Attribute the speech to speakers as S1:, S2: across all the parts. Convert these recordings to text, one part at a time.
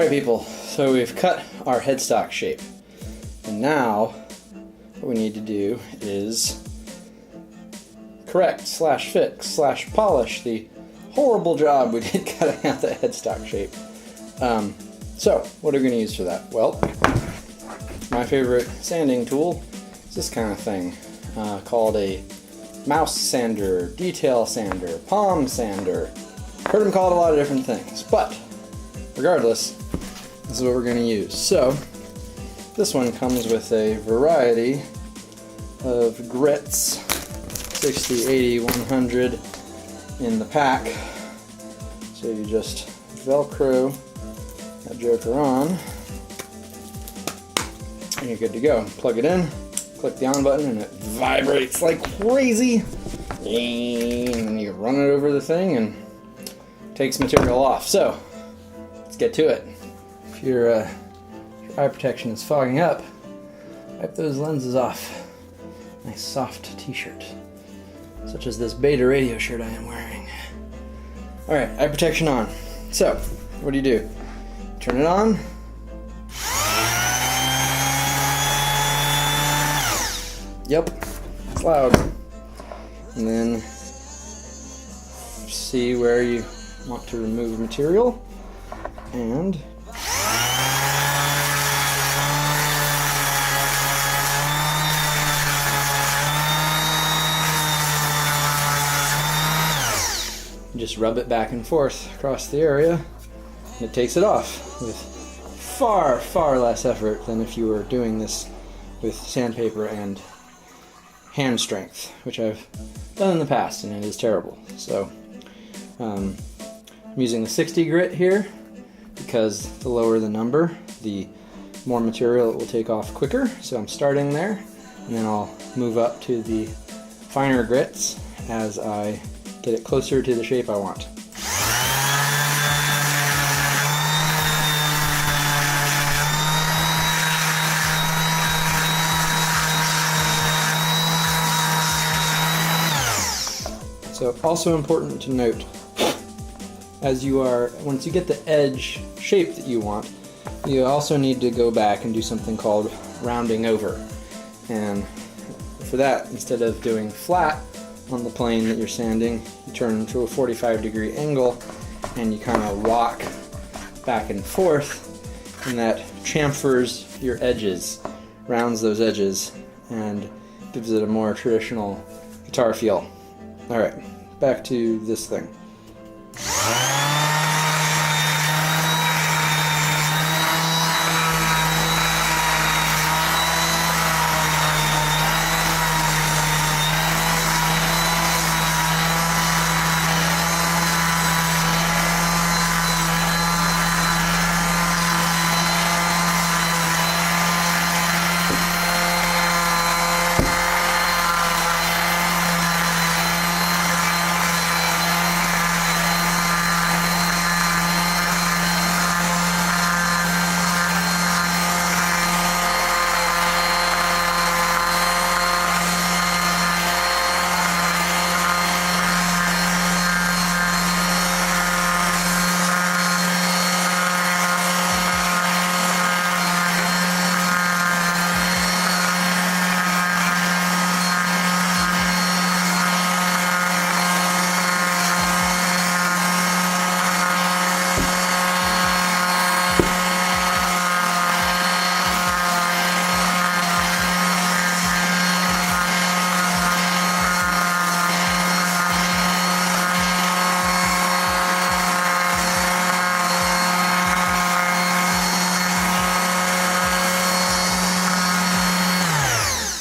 S1: Alright people, so we've cut our headstock shape. And now, what we need to do is correct, fix, polish the horrible job we did cutting out the headstock shape. So, what are we going to use for that? Well, my favorite sanding tool is this kind of thing, called a mouse sander, detail sander, palm sander. Heard them called a lot of different things, but regardless, this is what we're going to use. So, this one comes with a variety of grits, 60, 80, 100 in the pack. So you just Velcro that joker on, and you're good to go. Plug it in, click the on button, and it vibrates like crazy. And you run it over the thing and takes material off. So, let's get to it. If your eye protection is fogging up, wipe those lenses off. Nice soft t-shirt, such as this Beta radio shirt I am wearing. Alright, eye protection on. So, what do? Turn it on. Yep, it's loud. And then see where you want to remove material, and just rub it back and forth across the area, and it takes it off with far, far less effort than if you were doing this with sandpaper and hand strength, which I've done in the past, and it is terrible. So I'm using the 60 grit here because the lower the number, the more material it will take off quicker. So I'm starting there, and then I'll move up to the finer grits as I get it closer to the shape I want. So also important to note, once you get the edge shape that you want, you also need to go back and do something called rounding over. And for that, instead of doing flat on the plane that you're sanding, you turn to a 45-degree angle and you kind of walk back and forth, and that chamfers your edges, rounds those edges, and gives it a more traditional guitar feel. Alright, back to this thing.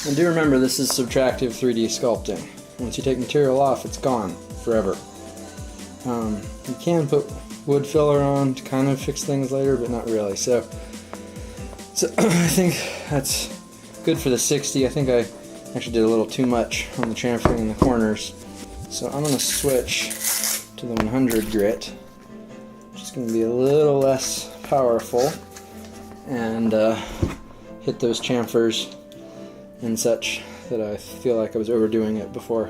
S1: And do remember, this is subtractive 3D sculpting. Once you take material off, it's gone forever. You can put wood filler on to kind of fix things later, but not really. So I think that's good for the 60. I think I actually did a little too much on the chamfering in the corners. So I'm going to switch to the 100 grit, which is going to be a little less powerful, and hit those chamfers and such that I feel like I was overdoing it before.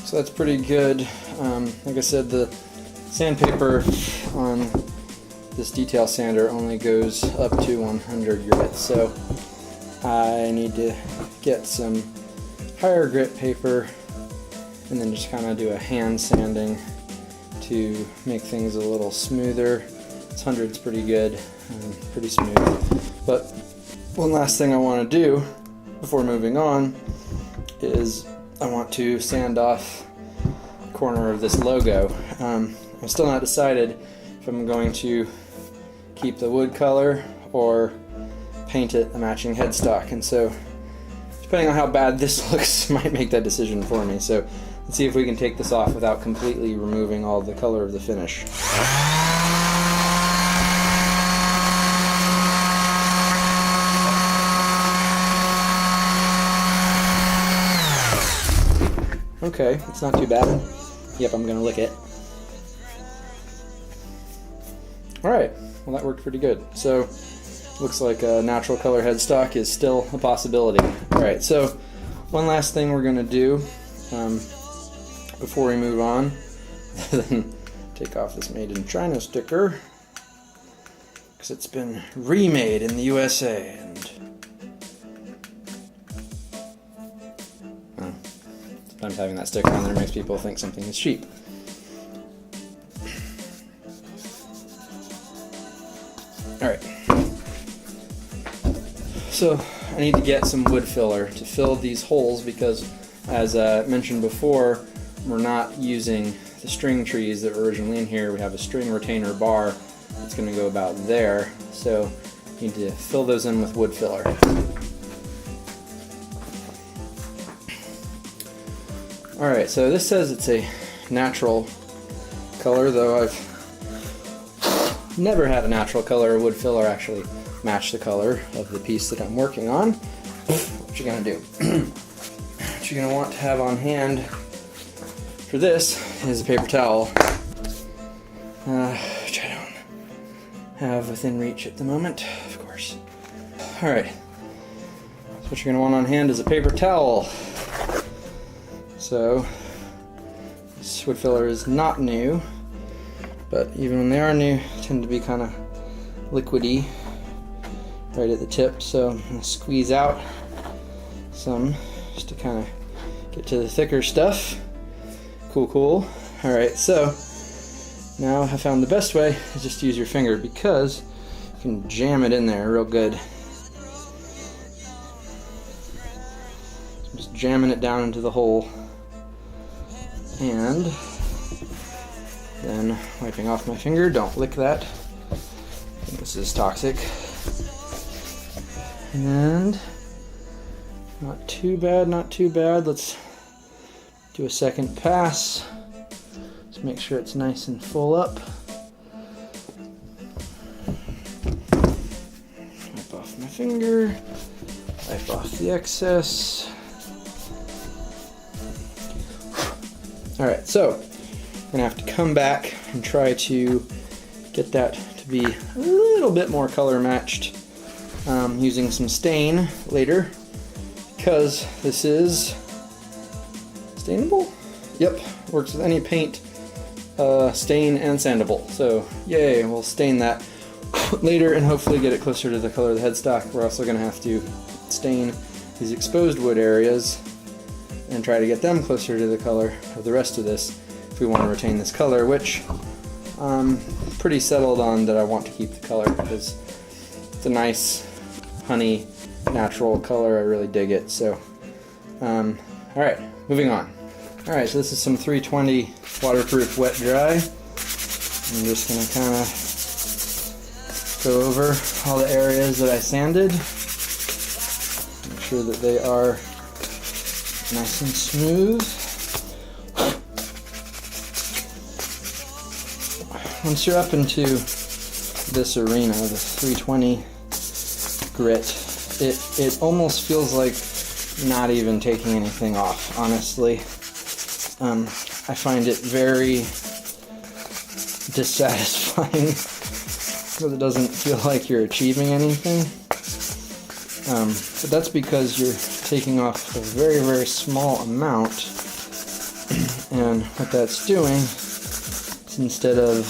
S1: So that's pretty good. Like I said, the sandpaper on this detail sander only goes up to 100 grit, so I need to get some higher grit paper and then just kind of do a hand sanding to make things a little smoother. This 100's pretty good, pretty smooth. But one last thing I want to do before moving on is I want to sand off the corner of this logo. I'm still not decided if I'm going to keep the wood color or paint it a matching headstock, and so depending on how bad this looks might make that decision for me. So let's see if we can take this off without completely removing all the color of the finish. Okay, it's not too bad. Yep, I'm gonna lick it. Alright, well that worked pretty good. So, looks like a natural color headstock is still a possibility. Alright, so one last thing we're gonna do before we move on, then take off this Made in China sticker, because it's been remade in the USA, and sometimes having that sticker on there makes people think something is cheap. Alright, so I need to get some wood filler to fill these holes because, as mentioned before, we're not using the string trees that were originally in here. We have a string retainer bar that's going to go about there, so I need to fill those in with wood filler. Alright, so this says it's a natural color, though I've never had a natural color or wood filler actually match the color of the piece that I'm working on. What you're going to do, what you're going to want to have on hand for this is a paper towel, which I don't have within reach at the moment, of course. Alright, so what you're going to want on hand is a paper towel. So, this wood filler is not new, but even when they are new, they tend to be kind of liquidy right at the tip, so I'm going to squeeze out some just to kind of get to the thicker stuff. Cool. Alright, so now I found the best way is just to use your finger, because you can jam it in there real good. So just jamming it down into the hole, and then wiping off my finger. Don't lick that. This is toxic. And not too bad. Let's do a second pass. Let's make sure it's nice and full up. Wipe off my finger. Wipe off the excess. Alright, so I'm going to have to come back and try to get that to be a little bit more color matched using some stain later, because this is stainable? Yep, works with any paint, stain and sandable. So yay, we'll stain that later and hopefully get it closer to the color of the headstock. We're also going to have to stain these exposed wood areas and try to get them closer to the color of the rest of this if we want to retain this color, which I'm pretty settled on that I want to keep the color because it's a nice honey natural color. I really dig it. So alright, moving on. Alright, so this is some 320 waterproof wet dry. I'm just going to kind of go over all the areas that I sanded, make sure that they are nice and smooth. Once you're up into this arena, the 320 grit, it almost feels like not even taking anything off, honestly. I find it very dissatisfying because it doesn't feel like you're achieving anything. But that's because you're taking off a very, very small amount And what that's doing is instead of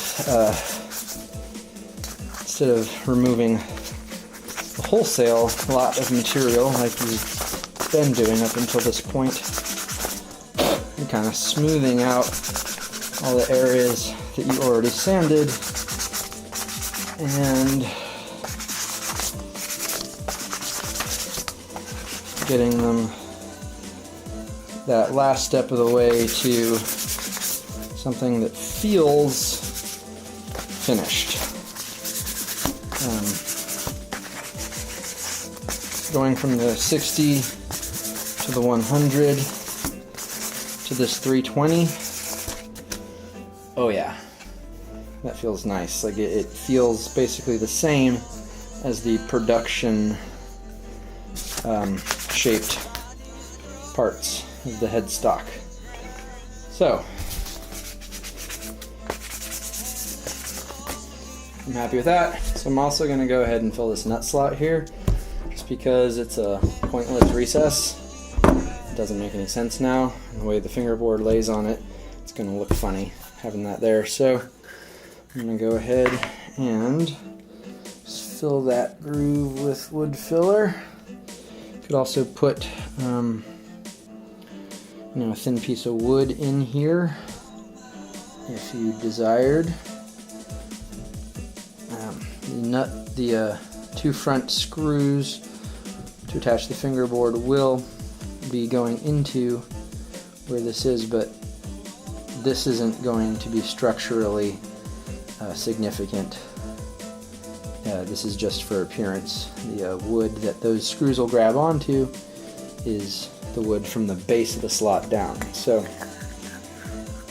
S1: removing a wholesale lot of material like you've been doing up until this point, you're kind of smoothing out all the areas that you already sanded and getting them that last step of the way to something that feels finished. Going from the 60 to the 100 to this 320. Oh yeah, that feels nice. Like it feels basically the same as the production shaped parts of the headstock. So I'm happy with that. So I'm also going to go ahead and fill this nut slot here, just because it's a pointless recess. It doesn't make any sense now. The way the fingerboard lays on it, it's going to look funny having that there. So I'm going to go ahead and just fill that groove with wood filler. Could also put a thin piece of wood in here if you desired. The two front screws to attach the fingerboard will be going into where this is, but this isn't going to be structurally significant. This is just for appearance. The wood that those screws will grab onto is the wood from the base of the slot down. So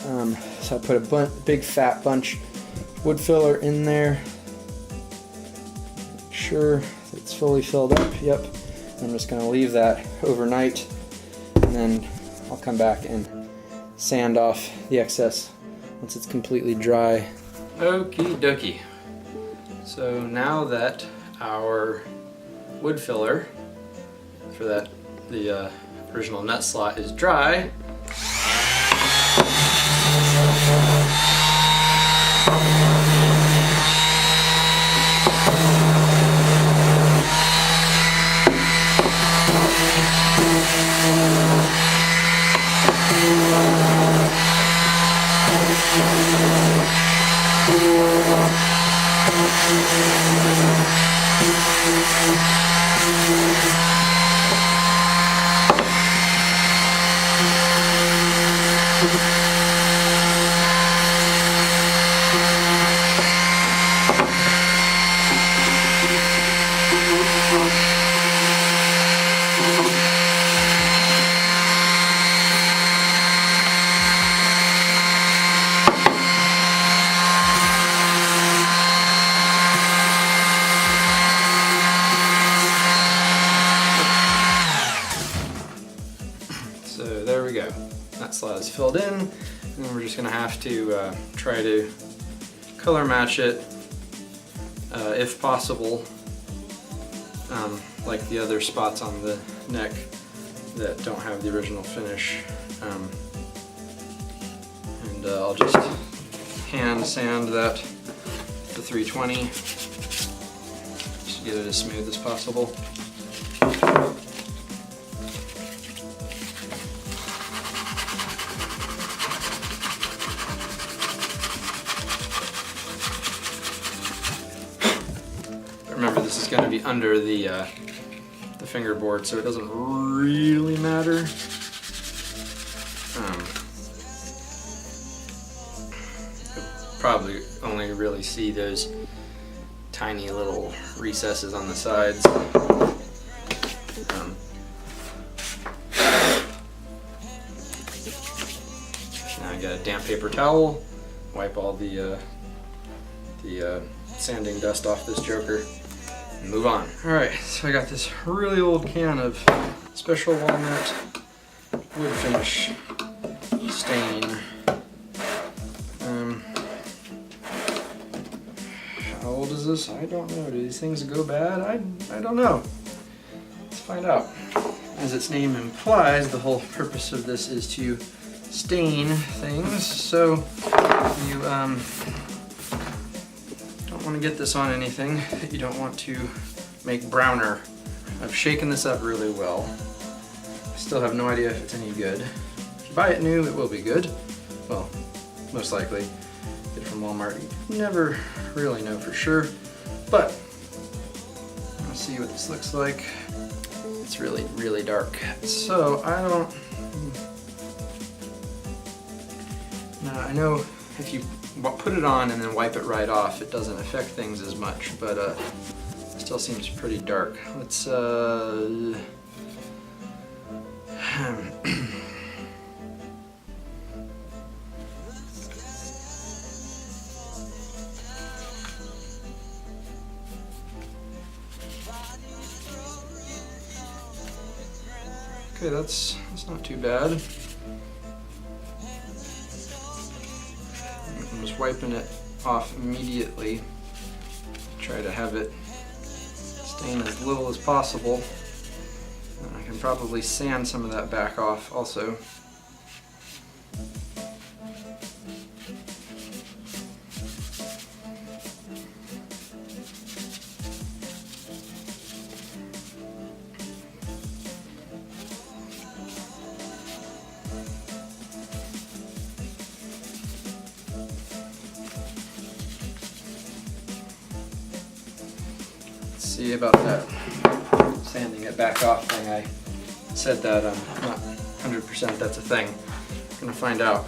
S1: I put a big fat bunch of wood filler in there. Make sure it's fully filled up. Yep. I'm just going to leave that overnight, and then I'll come back and sand off the excess once it's completely dry. Okie dokie. So now that our wood filler for the original nut slot is dry, there we go. That slot is filled in, and then we're just going to have to try to color match it if possible, like the other spots on the neck that don't have the original finish. And I'll just hand sand that to 320 just to get it as smooth as possible. Remember, this is going to be under the fingerboard, so it doesn't really matter. You'll probably only really see those tiny little recesses on the sides. Now I got a damp paper towel, wipe all the sanding dust off this joker, and move on. Alright, so I got this really old can of special walnut wood finish stain. How old is this? I don't know. Do these things go bad? I don't know. Let's find out. As its name implies, the whole purpose of this is to stain things, so you don't want to get this on anything that you don't want to make browner. I've shaken this up really well. I still have no idea if it's any good. If you buy it new, it will be good. Well, most likely. Get it from Walmart. You never really know for sure, but let's see what this looks like. It's really, really dark. So now I know if you put it on and then wipe it right off, it doesn't affect things as much, but it still seems pretty dark. Let's okay, that's not too bad. I'm just wiping it off immediately. Try to have it stain as little as possible. And I can probably sand some of that back off also. See about that sanding it back off thing. I said that I'm not 100% that's a thing. I'm gonna find out.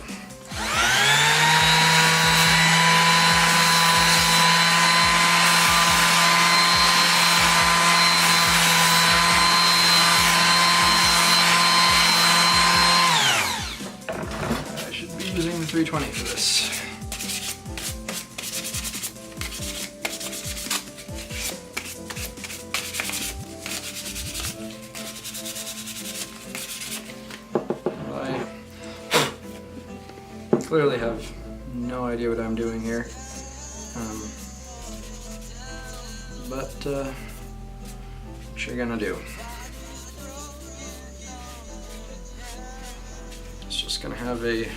S1: I should be using the 320 for this. Clearly have no idea what I'm doing here, but what you're gonna do. It's just gonna have a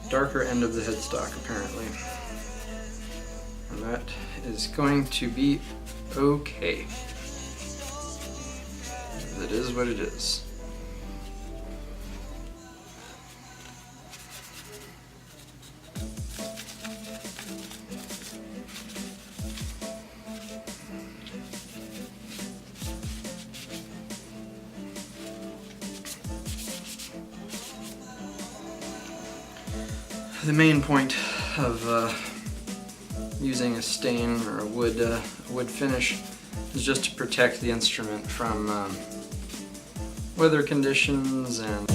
S1: darker end of the headstock apparently, and that is going to be okay. It is what it is. The main point of using a stain or a wood finish is just to protect the instrument from weather conditions and